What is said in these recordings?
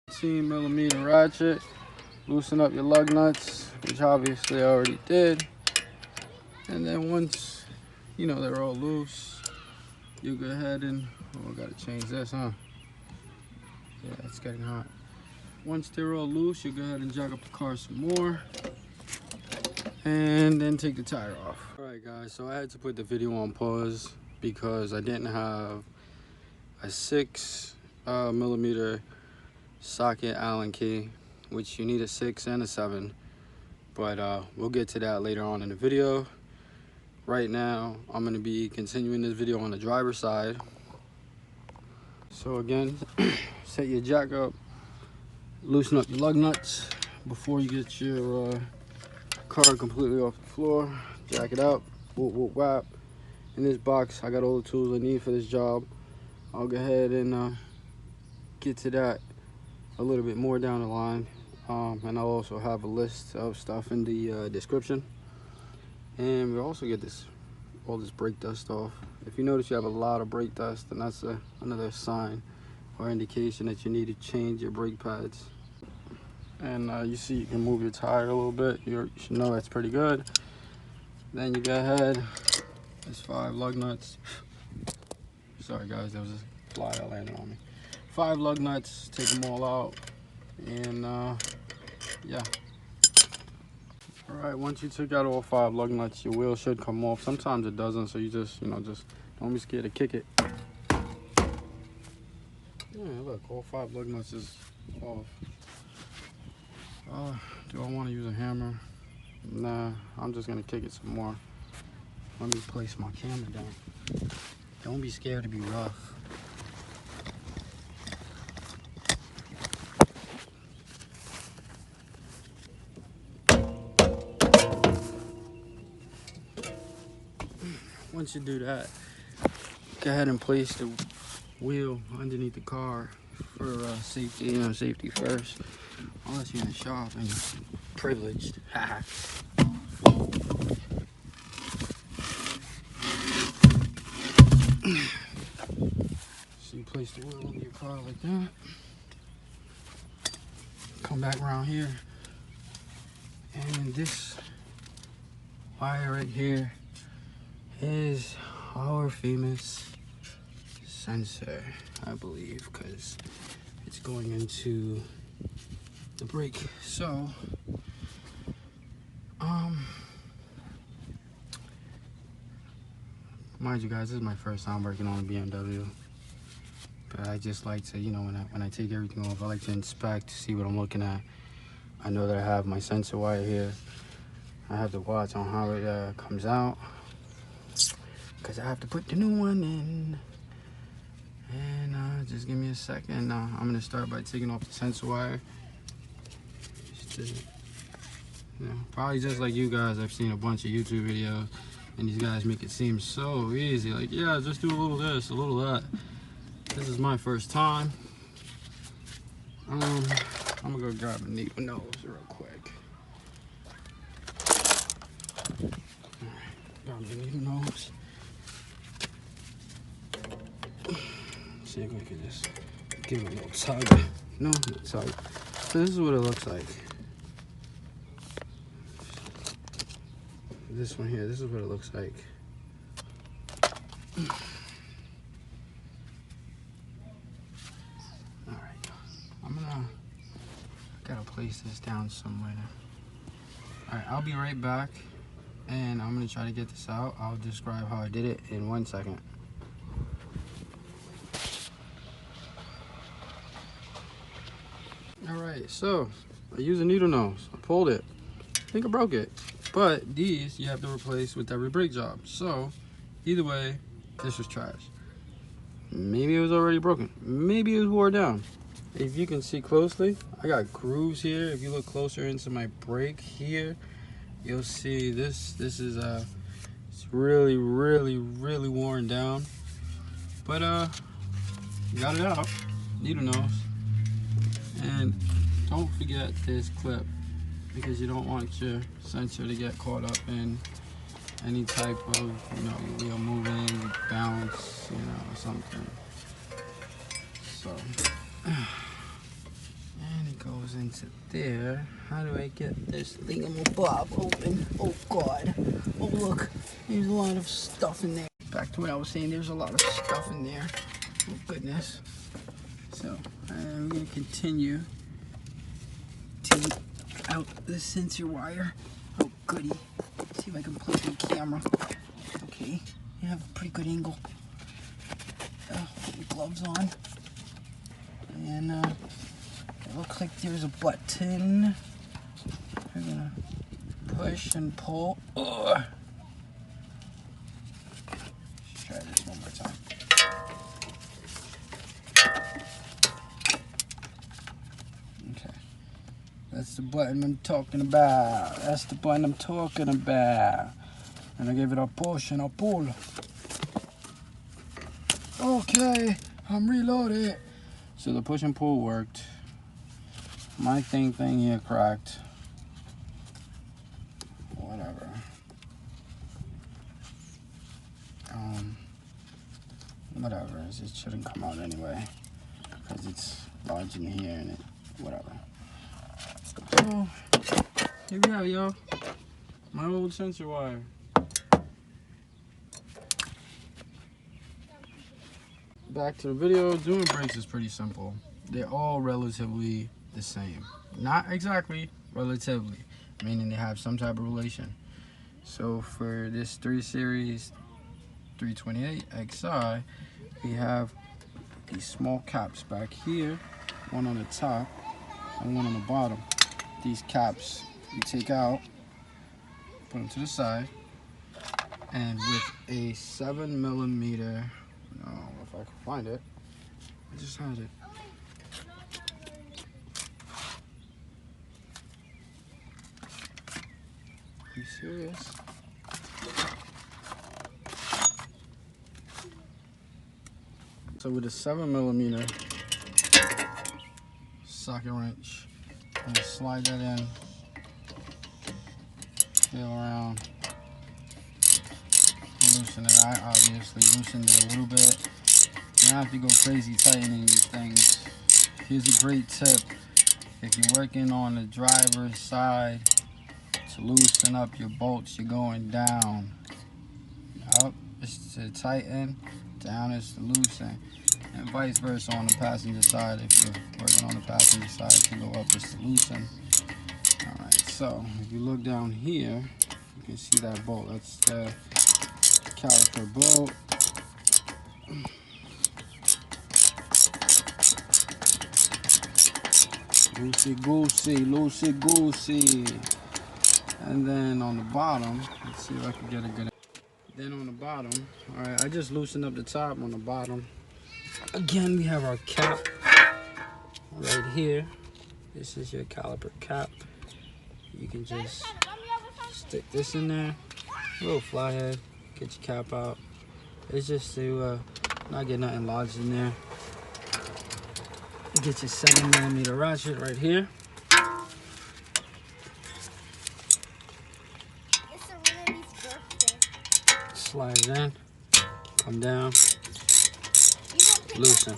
18mm ratchet. Loosen up your lug nuts, which obviously I already did. And then once you know they're all loose, you go ahead and, oh, I gotta change this, huh? Yeah, it's getting hot. Once they're all loose, you go ahead and jack up the car some more. And then take the tire off. Alright guys, so I had to put the video on pause because I didn't have a 6mm socket Allen key, which you need a 6 and a 7. But we'll get to that later on in the video. Right now, I'm going to be continuing this video on the driver's side. So again, set your jack up, loosen up your lug nuts before you get your car completely off the floor. Jack it up, whoop whoop whap. In this box, I got all the tools I need for this job. I'll go ahead and get to that a little bit more down the line. And I'll also have a list of stuff in the description. And we'll also get all this brake dust off. If you notice you have a lot of brake dust, then that's another sign or indication that you need to change your brake pads. And you see you can move your tire a little bit. You should know that's pretty good. Then you go ahead, there's 5 lug nuts. Sorry guys, there was a fly that landed on me. 5 lug nuts, take them all out, and yeah. All right, once you took out all 5 lug nuts, your wheel should come off. Sometimes it doesn't, so you just don't be scared to kick it. Yeah, look, all 5 lug nuts is off. Do I want to use a hammer? Nah, I'm just gonna kick it some more. Let me place my camera down. Don't be scared to be rough. Once you do that, go ahead and place the wheel underneath the car for safety. Safety first. Unless you're in the shop and you're privileged. So you place the wheel under your car like that. Come back around here. And this wire right here is our famous sensor, I believe, because it's going into the brake. So mind you guys, this is my first time working on a BMW, but I just like to, when I take everything off, I like to inspect to see what I'm looking at. I know that I have my sensor wire here. I have to watch on how it comes out, because I have to put the new one in. And just give me a second. I'm gonna start by taking off the sensor wire. Probably just like you guys, I've seen a bunch of YouTube videos, and these guys make it seem so easy. Like, yeah, just do a little this, a little that. This is my first time. I'm gonna go grab a needle nose real quick. Alright, grab the needle nose. See if we can just give it a little tug. No tug. So this is what it looks like. This one here, this is what it looks like. Alright, gotta place this down somewhere. Alright, I'll be right back, and I'm gonna try to get this out. I'll describe how I did it in 1 second. Alright, so I used a needle nose. I pulled it. I think I broke it. But these you have to replace with every brake job. So either way, this was trash. Maybe it was already broken. Maybe it was wore down. If you can see closely, I got grooves here. If you look closer into my brake here, you'll see this is it's really worn down. But got it out. Needle nose. And don't forget this clip, because you don't want your sensor to get caught up in any type of, wheel moving, bounce, something. So, goes into there. How do I get this thingamabob open? Oh God. Oh look, there's a lot of stuff in there. Back to what I was saying, there's a lot of stuff in there. Oh goodness. So I'm gonna continue to out the sensor wire. Oh goody. Let's see if I can place the camera. Okay, you have a pretty good angle. Put your gloves on. And it looks like there's a button. We're gonna push and pull. Ugh. Let's try this one more time. Okay. That's the button I'm talking about. That's the button I'm talking about. And I gave it a push and a pull. Okay, I'm reloaded. So the push and pull worked. My thing here cracked. Whatever. Whatever. It shouldn't come out anyway, because it's large in here and it. Whatever. So here we have, y'all. My old sensor wire. Back to the video. Doing brakes is pretty simple. They're all relatively the same. Not exactly, relatively. Meaning they have some type of relation. So for this 3 Series 328 XI, we have these small caps back here. One on the top and one on the bottom. These caps you take out, put them to the side, and with a 7mm, if I can find it, I just had it. Are you serious? So with a 7mm socket wrench, I'm gonna slide that in, feel around, loosen it. I obviously loosened it a little bit. You don't have to go crazy tightening these things. Here's a great tip. If you're working on the driver's side, to loosen up your bolts, you're going down. Up is to tighten, down is to loosen. And vice versa on the passenger side. If you're working on the passenger side, to go up is to loosen. Alright, so if you look down here, you can see that bolt. That's the caliper bolt. Loosey goosey, loosey goosey. And then on the bottom, let's see if I can get a good. Then on the bottom, alright, I just loosened up the top on the bottom. Again, we have our cap right here. This is your caliper cap. You can just stick this in there, a little flathead, get your cap out. It's just to not get nothing lodged in there. You get your 7mm ratchet right here. Slide it in, come down, loosen.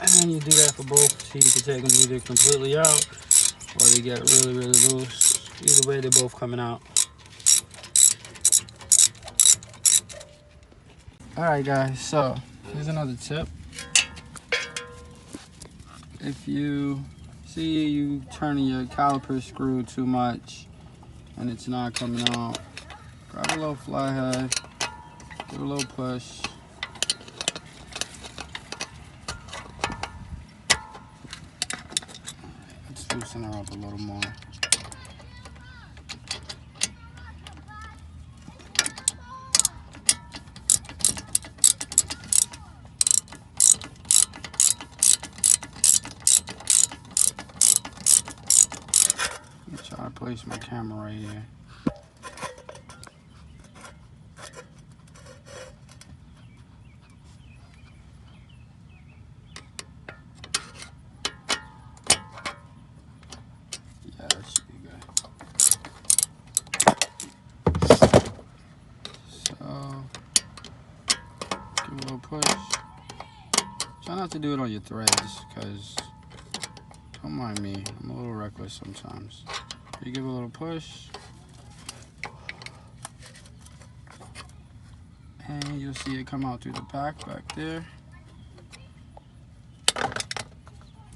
And you do that for both, so you can take them either completely out or they get really, really loose. Either way, they're both coming out. Alright guys, so here's another tip. If you see you turning your caliper screw too much and it's not coming out, grab a little flathead, give it a little push. Let's loosen her up a little more. Try to place my camera right here. Yeah, that should be good. So, give it a little push. Try not to do it on your threads, because Don't mind me, I'm a little reckless sometimes. You give it a little push, and you'll see it come out through the back there.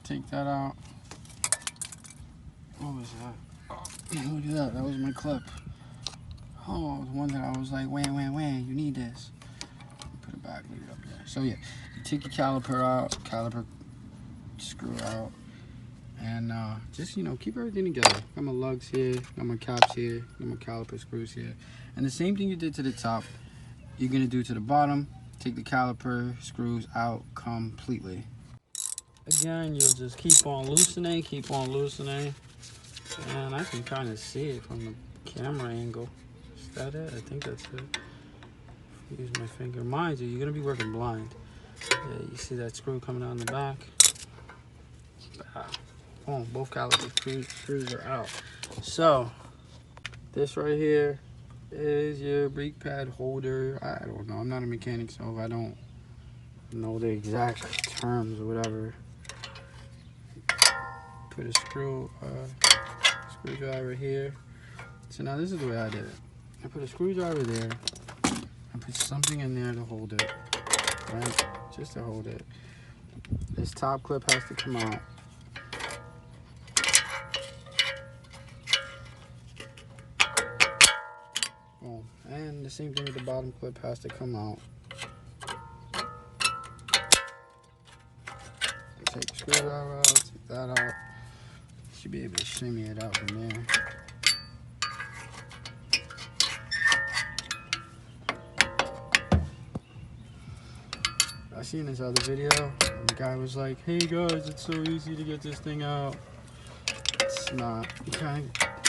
Take that out. What was that? Look at that, that was my clip. Oh, the one that I was like, wait, you need this. Put it back, leave it up there. So yeah, you take your caliper out, caliper screw out, and just, you know, keep everything together. Got my lugs here, got my caps here, got my caliper screws here. And the same thing you did to the top, you're gonna do to the bottom. Take the caliper screws out completely. Again, you'll just keep on loosening, and I can kind of see it from the camera angle. Is that it? I think that's it. Use my finger. Mind you, you're gonna be working blind. Yeah, you see that screw coming out in the back? Boom, both caliper screws are out. So, this right here is your brake pad holder. I don't know, I'm not a mechanic, so I don't know the exact terms or whatever. Put a screwdriver here. So now this is the way I did it. I put a screwdriver there. I put something in there to hold it, right? Just to hold it. This top clip has to come out. Boom. And the same thing with the bottom clip has to come out. Take the screwdriver out, take that out. Should be able to shimmy it out from there. I seen this other video, and the guy was like, "Hey guys, it's so easy to get this thing out." It's not. You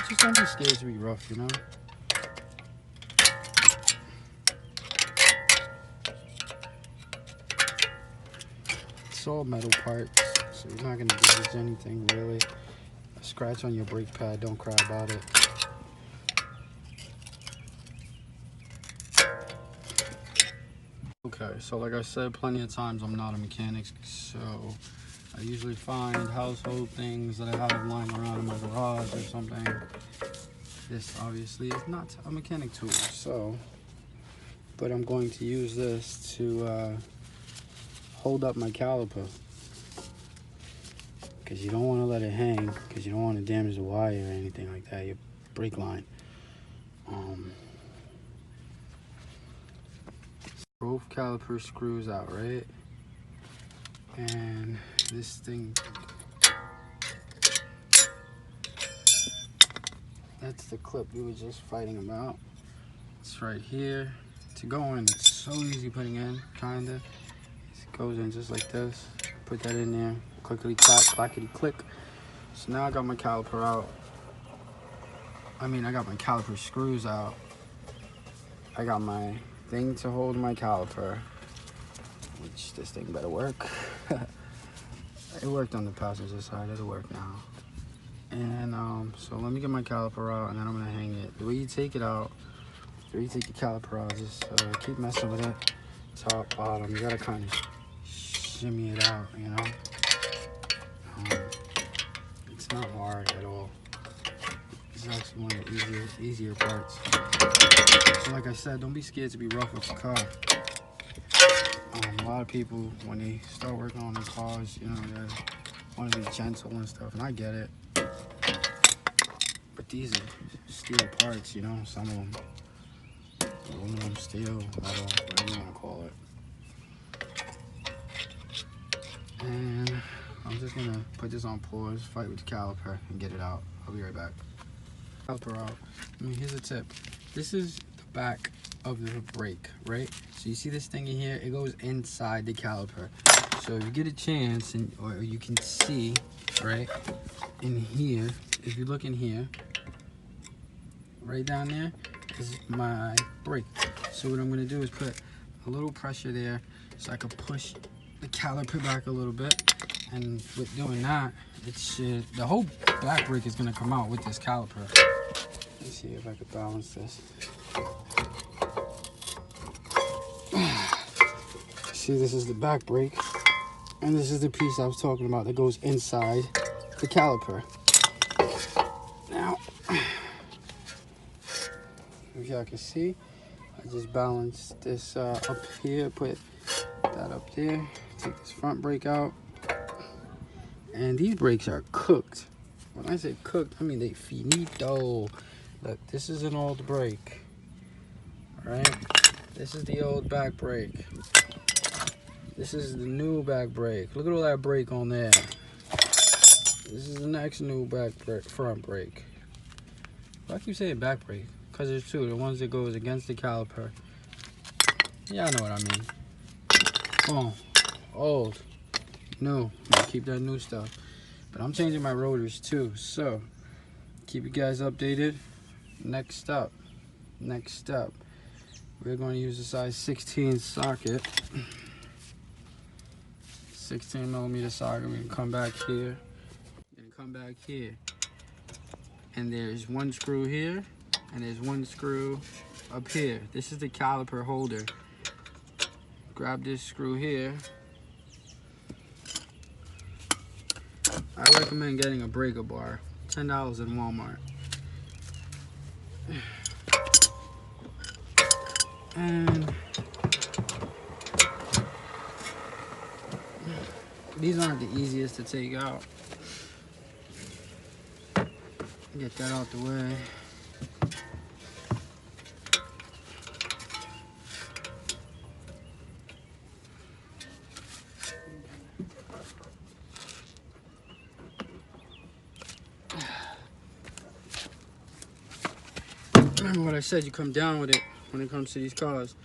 just don't be scared to be rough, you know. It's all metal parts, so you're not gonna damage anything really. A scratch on your brake pad, don't cry about it. Okay, so like I said plenty of times, I'm not a mechanic, so I usually find household things that I have lying around in my garage or something. This obviously is not a mechanic tool, so, but I'm going to use this to hold up my caliper, because you don't want to let it hang, because you don't want to damage the wire or anything like that, your brake line. Both caliper screws out, right? And this thing, that's the clip we were just fighting about. It's right here. To go in, it's so easy putting in, kinda. It goes in just like this. Put that in there, clickety clack, clackety click. So now I got my caliper out. I got my caliper screws out. I got my thing to hold my caliper, which this thing better work. It worked on the passenger side, it'll work now. And so let me get my caliper out, and then I'm gonna hang it. The way you take it out, the way you take the caliper out, just keep messing with it. Top, bottom, you gotta kind of shimmy it out, you know. It's not hard at all. It's actually one of the easier parts. So like I said, don't be scared to be rough with your car. A lot of people, when they start working on their cars, you know, they want to be gentle and stuff, and I get it. But these are steel parts, you know, some of them, aluminum, steel, metal, whatever you want to call it. And I'm just going to put this on pause, fight with the caliper, and get it out. I'll be right back. Caliper out. Here's a tip. This is the back of the brake, right? So you see this thing in here, it goes inside the caliper. So if you get a chance, or you can see, right, in here, if you look in here, right down there is my brake. So what I'm gonna do is put a little pressure there so I can push the caliper back a little bit. And with doing that, the whole back brake is gonna come out with this caliper. Let's see if I can balance this. See, this is the back brake, and this is the piece I was talking about that goes inside the caliper. Now, if y'all can see, I just balanced this up here, put that up there, take this front brake out, and these brakes are cooked. When I say cooked, I mean they finito. Look, this is an old brake, all right? This is the old back brake. This is the new back brake. Look at all that brake on there. This is the next new back brake, front brake. Why I keep saying back brake? Because there's two. The ones that goes against the caliper. Yeah, I know what I mean. Boom. Old. New. I keep that new stuff. But I'm changing my rotors too. So, keep you guys updated. Next up. We're going to use a size 16 socket. 16 millimeter socket. We're going to come back here. And there's one screw here. And there's one screw up here. This is the caliper holder. Grab this screw here. I recommend getting a breaker bar. $10 in Walmart. And these aren't the easiest to take out. Get that out the way. Remember what I said, you come down with it when it comes to these cars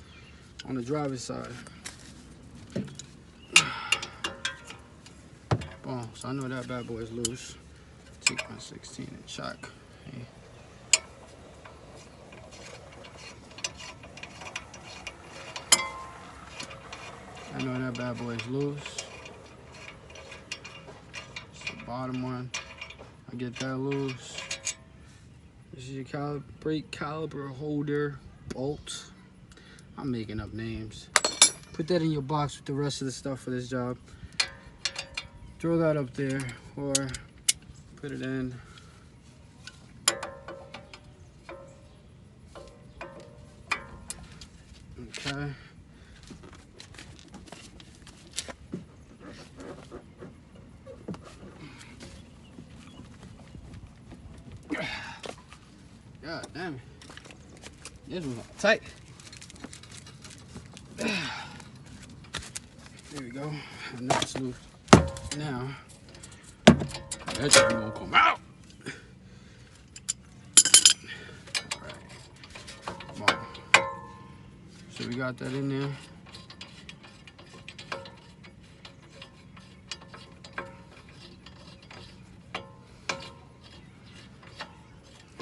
on the driver's side. Boom, so I know that bad boy is loose. Take my 16 and check. Okay. I know that bad boy is loose. It's the bottom one. I get that loose. This is your brake caliper holder bolt. I'm making up names. Put that in your box with the rest of the stuff for this job. Throw that up there or put it in. Okay. God damn it. This was tight. There we go. And that's loose. Now, that thing won't come out. Alright. Boom. So we got that in there.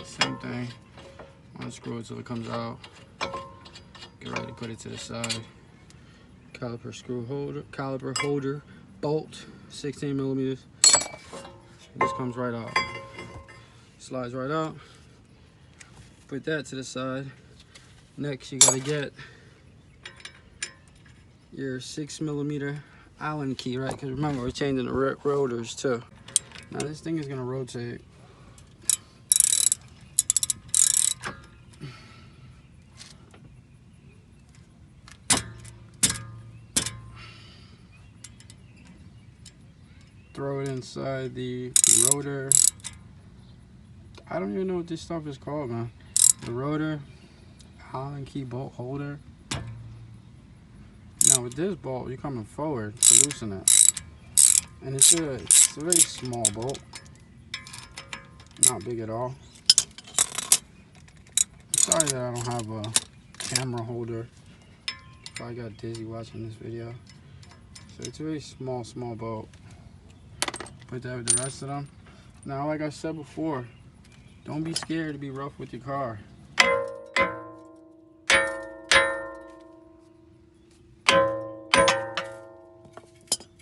Same thing. Unscrew it till it comes out. Get ready to put it to the side. Caliper holder, bolt, 16 millimeters. This comes right out. Slides right out. Put that to the side. Next, you gotta get your 6 millimeter Allen key, right? Because remember, we're changing the rotors too. Now this thing is gonna rotate. Throw it inside the rotor. I don't even know what this stuff is called, man. The rotor, Allen key bolt holder. Now with this bolt, you're coming forward to loosen it. And it's a very small bolt. Not big at all. I'm sorry that I don't have a camera holder. Probably got dizzy watching this video. So it's a very small bolt. Put that with the rest of them. Now, like I said before, don't be scared to be rough with your car.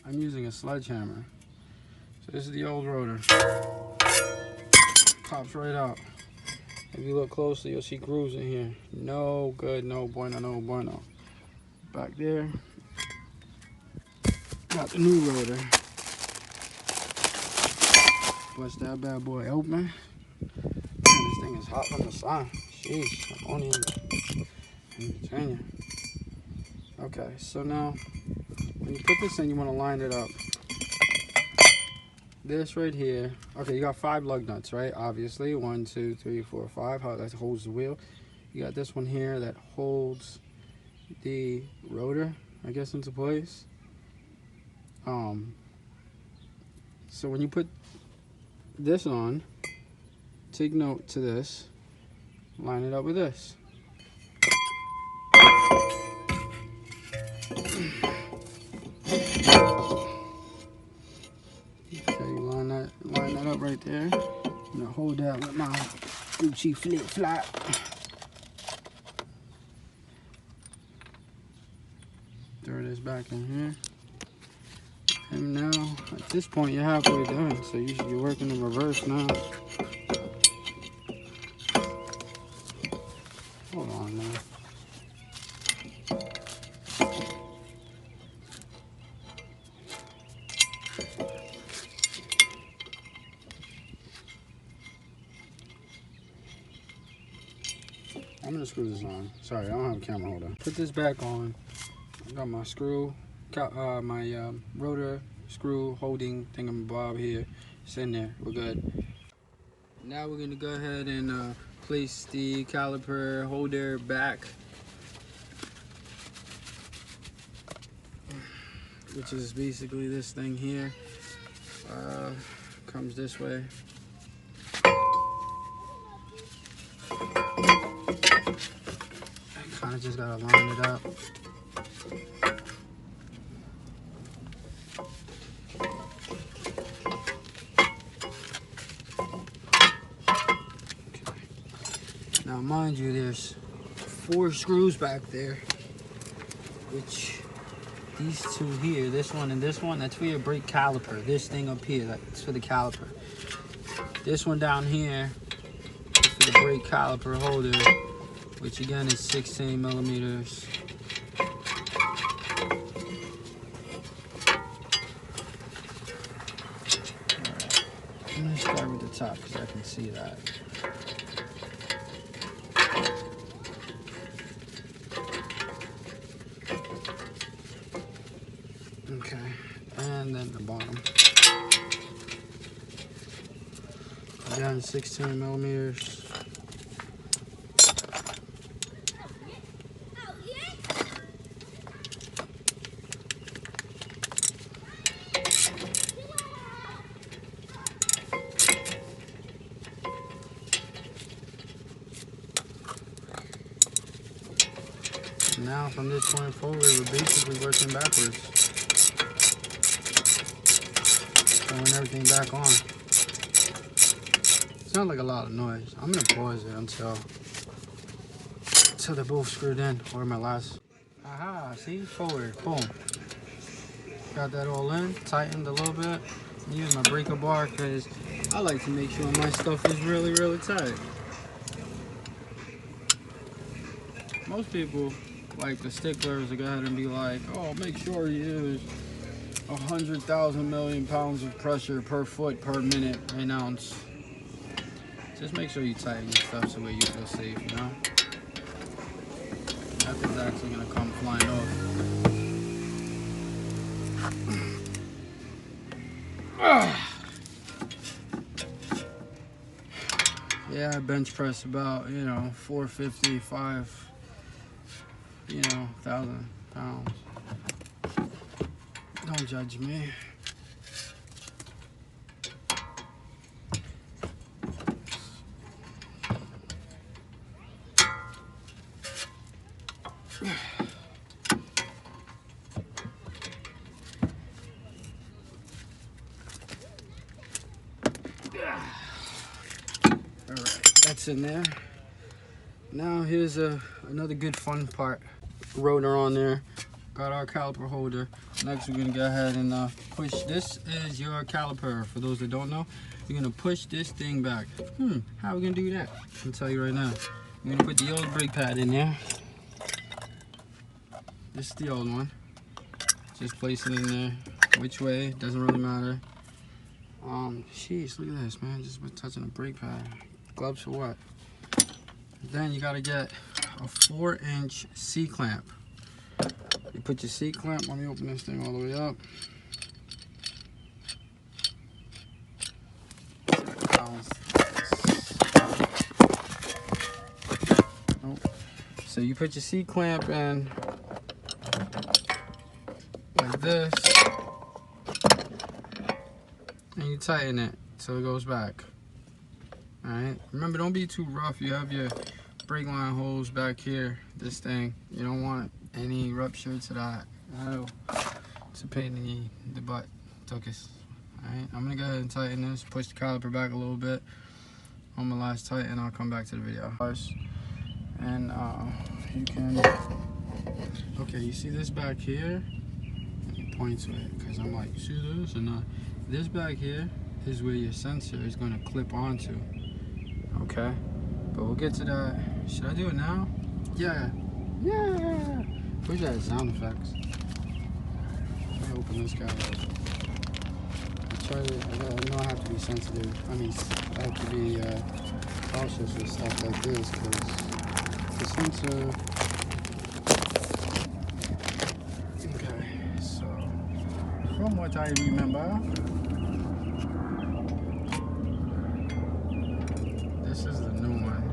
I'm using a sledgehammer. So this is the old rotor. Pops right out. If you look closely, you'll see grooves in here. No good, no bueno, no bueno. Back there, got the new rotor. Bust that bad boy open. Man, this thing is hot from the sun. Sheesh, I'm only in Virginia. Okay, so now when you put this in, you want to line it up. This right here. Okay, you got 5 lug nuts, right? Obviously, 1, 2, 3, 4, 5. How that holds the wheel. You got this one here that holds the rotor, I guess, into place. So when you put this on, take note to this. Line it up with this. Okay, you line that up right there. Now hold that with my Gucci flip flop. Throw this back in here. And now, at this point, you're halfway done. So you're working in reverse now. Hold on now. I'm gonna screw this on. Sorry, I don't have a camera holder. Put this back on. I got my screw, my rotor screw holding thingamabob here. It's in there. We're good. Now we're gonna go ahead and place the caliper holder back, which is basically this thing here. Comes this way. I just gotta line it up. Okay. Now, mind you, there's 4 screws back there, which these 2 here, this one and this one, that's for your brake caliper. This thing up here, that's for the caliper. This one down here is for the brake caliper holder, which again is 16 millimeters. Alright, I'm gonna start with the top because I can see that. Okay, and then the bottom. Again, 16 millimeters. Now from this point forward, we're basically working backwards. Throwing everything back on. Sounds like a lot of noise. I'm gonna pause it until they're both screwed in. Or my last. Aha, see? Forward, boom. Got that all in, tightened a little bit. Use my breaker bar because I like to make sure my stuff is really, really tight. Most people, like the sticklers, will go ahead and be like, oh, make sure you use 100,000 million pounds of pressure per foot per minute an ounce. Just make sure you tighten your stuff so that you feel safe, you know? Nothing's actually gonna come flying off. Yeah, I bench press about, 455, 1,000 pounds. Don't judge me. Alright, that's in there. Now here's another good fun part. Rotor on there. Got our caliper holder. Next we're gonna go ahead and push. This is your caliper. For those that don't know, you're gonna push this thing back. How are we gonna do that? I'll tell you right now. You're gonna put the old brake pad in there. This is the old one. Just place it in there. Which way, doesn't really matter. Sheesh, look at this, man. Just been touching the brake pad. Gloves for what? Then you gotta get a 4-inch C-clamp. You put your C-clamp, let me open this thing all the way up. Nope. So you put your C-clamp in like this, and you tighten it so it goes back. Alright, remember, don't be too rough. You have your brake line holes back here, this thing. You don't want any rupture to that. Oh, it's a pain in the butt. Focus. Alright, I'm gonna go ahead and tighten this, push the caliper back a little bit on my last tighten. I'll come back to the video. And you can, okay, you see this back here? You point to it, because I'm like, you see this or not? This back here is where your sensor is going to clip onto. Okay, but we'll get to that. Should I do it now? Yeah. Wish I had sound effects. Let me open this guy up. I know I have to be sensitive. I mean, I have to be cautious with stuff like this, because the sensor. Okay, so from what I remember, this is the new one.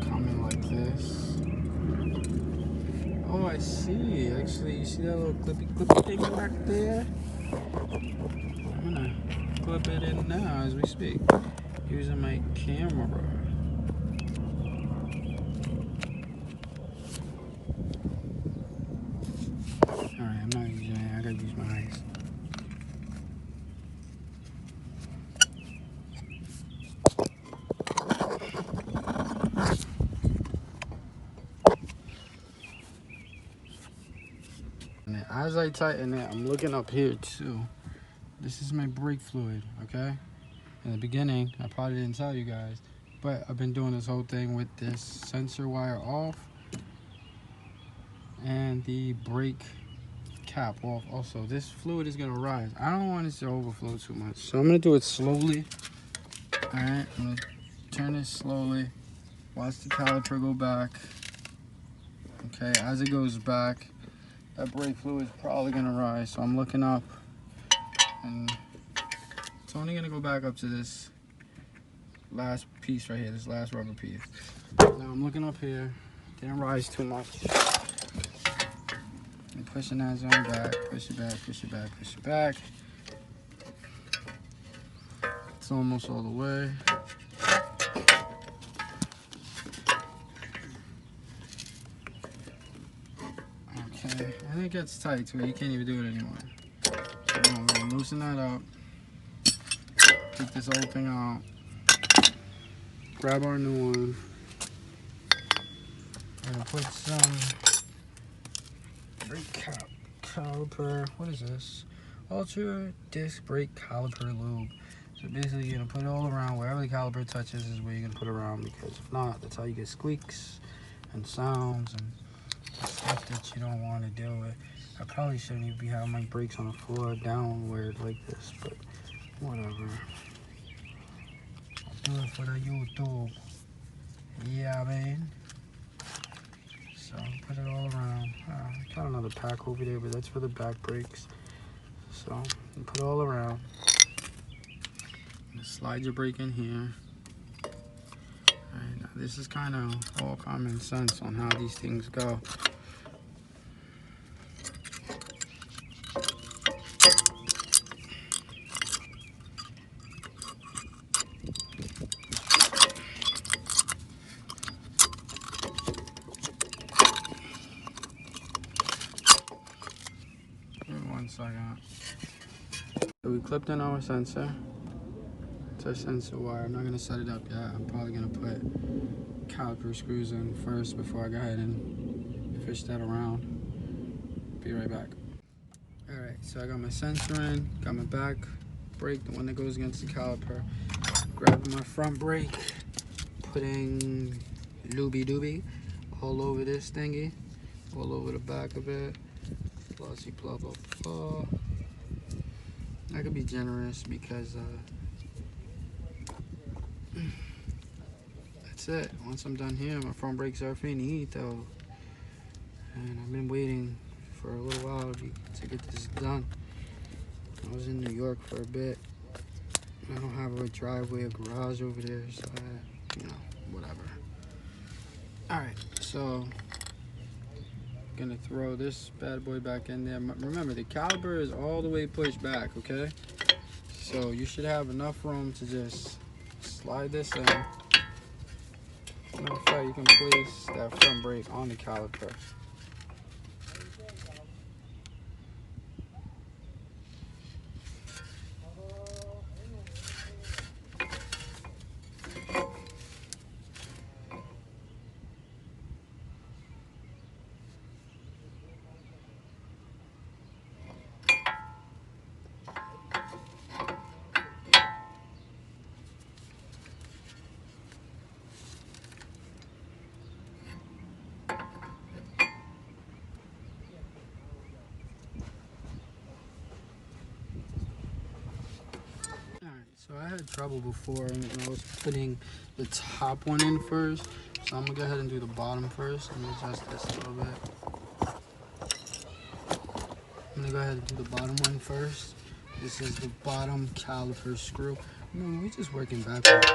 Coming like this. Oh, I see. Actually, you see that little clippy thing back there? I'm gonna clip it in now as we speak, using my camera. Alright, I'm not using it. I gotta use my eyes. And as I tighten it, I'm looking up here too. This is my brake fluid, okay? In the beginning, I probably didn't tell you guys, but I've been doing this whole thing with this sensor wire off and the brake cap off also. This fluid is gonna rise. I don't want this to overflow too much, so I'm gonna do it slowly. All right, I'm gonna turn it slowly. Watch the caliper go back. Okay, as it goes back, that brake fluid is probably gonna rise. So I'm looking up, and it's only gonna go back up to this last piece right here, this last rubber piece. Now I'm looking up here, didn't rise too much. I'm pushing that zone back, push it back, push it back, push it back. It's almost all the way. Okay, and it gets tight to where you can't even do it anymore. So I'm gonna loosen that up. Take this whole thing out. Grab our new one. I'm gonna put some brake caliper. What is this? Ultra disc brake caliper lube. So basically, you're gonna put it all around. Wherever the caliper touches is where you're gonna put it around, because if not, that's how you get squeaks and sounds and stuff that you don't want to deal with. I probably shouldn't even be having my brakes on the floor downward like this, but whatever. I'll do it for the YouTube. Yeah, man. So put it all around. I got another pack over there, but that's for the back brakes. So you put it all around. Slide your brake in here. Alright, now this is kind of all common sense on how these things go. One second. So we clipped in our sensor. It's our sensor wire. I'm not gonna set it up yet. I'm probably gonna put caliper screws in first before I go ahead and fish that around. Be right back. Alright, so I got my sensor in, got my back brake, the one that goes against the caliper. Grabbing my front brake, putting looby dooby all over this thingy, all over the back of it. Blah, blah, blah, blah. I could be generous because that's it. Once I'm done here, my front brakes are finito. And I've been waiting for a little while to get this done. I was in New York for a bit. I don't have a driveway or garage over there, so whatever. Alright, so gonna throw this bad boy back in there. Remember, the caliper is all the way pushed back, okay? So you should have enough room to just slide this in. Matter of fact, you can place that front brake on the caliper. So I had trouble before when I was putting the top one in first. So I'm gonna go ahead and do the bottom first. Let me adjust this a little bit. I'm gonna go ahead and do the bottom one first. This is the bottom caliper screw. We're just working backwards.